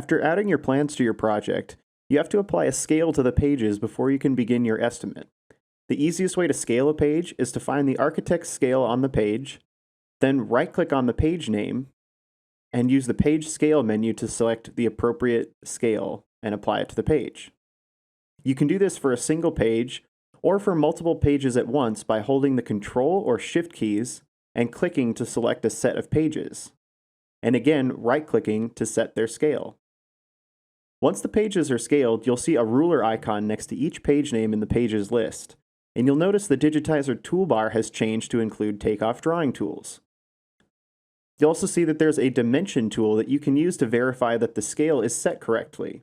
After adding your plans to your project, you have to apply a scale to the pages before you can begin your estimate. The easiest way to scale a page is to find the architect's scale on the page, then right-click on the page name, and use the Page Scale menu to select the appropriate scale and apply it to the page. You can do this for a single page or for multiple pages at once by holding the Control or Shift keys and clicking to select a set of pages, and again right-clicking to set their scale. Once the pages are scaled, you'll see a ruler icon next to each page name in the pages list, and you'll notice the Digitizer toolbar has changed to include takeoff drawing tools. You'll also see that there's a dimension tool that you can use to verify that the scale is set correctly.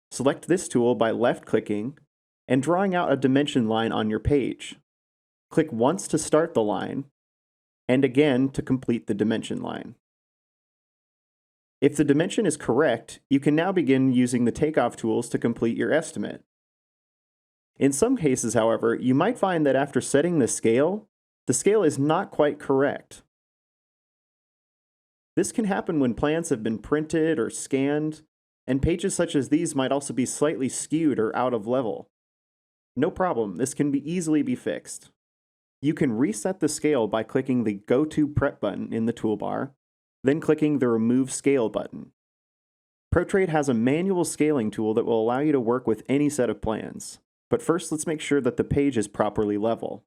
Select this tool by left-clicking and drawing out a dimension line on your page. Click once to start the line, and again to complete the dimension line. If the dimension is correct, you can now begin using the takeoff tools to complete your estimate. In some cases, however, you might find that after setting the scale is not quite correct. This can happen when plans have been printed or scanned, and pages such as these might also be slightly skewed or out of level. No problem, this can easily be fixed. You can reset the scale by clicking the Go to Prep button in the toolbar, then clicking the Remove Scale button. PROtrade has a manual scaling tool that will allow you to work with any set of plans. But first, let's make sure that the page is properly level.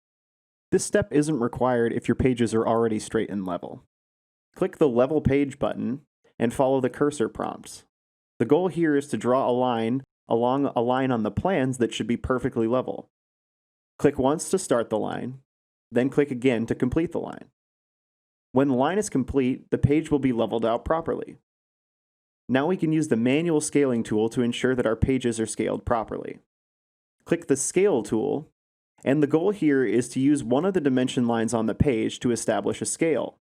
This step isn't required if your pages are already straight and level. Click the Level Page button and follow the cursor prompts. The goal here is to draw a line along a line on the plans that should be perfectly level. Click once to start the line, then click again to complete the line. When the line is complete, the page will be leveled out properly. Now we can use the manual scaling tool to ensure that our pages are scaled properly. Click the Scale tool, and the goal here is to use one of the dimension lines on the page to establish a scale.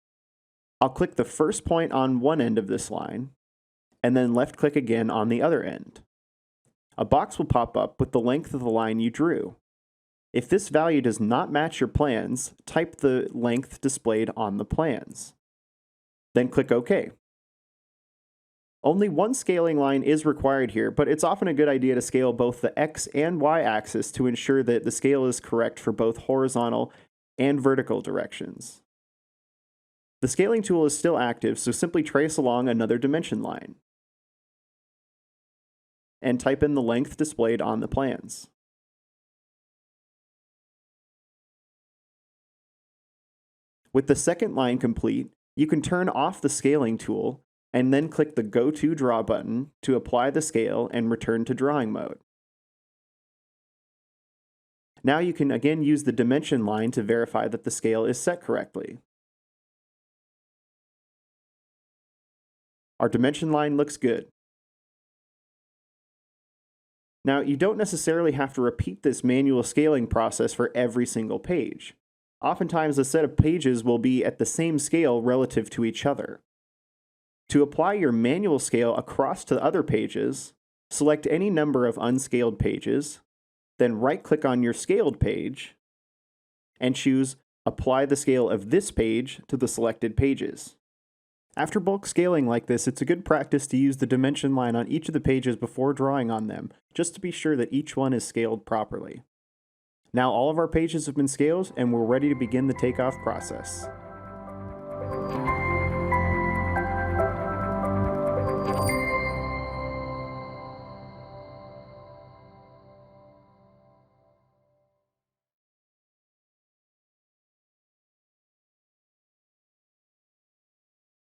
I'll click the first point on one end of this line, and then left-click again on the other end. A box will pop up with the length of the line you drew. If this value does not match your plans, type the length displayed on the plans. Then click OK. Only one scaling line is required here, but it's often a good idea to scale both the X and Y axis to ensure that the scale is correct for both horizontal and vertical directions. The scaling tool is still active, so simply trace along another dimension line and type in the length displayed on the plans. With the second line complete, you can turn off the scaling tool and then click the Go to Draw button to apply the scale and return to drawing mode. Now you can again use the dimension line to verify that the scale is set correctly. Our dimension line looks good. Now, you don't necessarily have to repeat this manual scaling process for every single page. Oftentimes, a set of pages will be at the same scale relative to each other. To apply your manual scale across to other pages, select any number of unscaled pages, then right-click on your scaled page, and choose Apply the scale of this page to the selected pages. After bulk scaling like this, it's a good practice to use the dimension line on each of the pages before drawing on them, just to be sure that each one is scaled properly. Now all of our pages have been scaled, and we're ready to begin the takeoff process.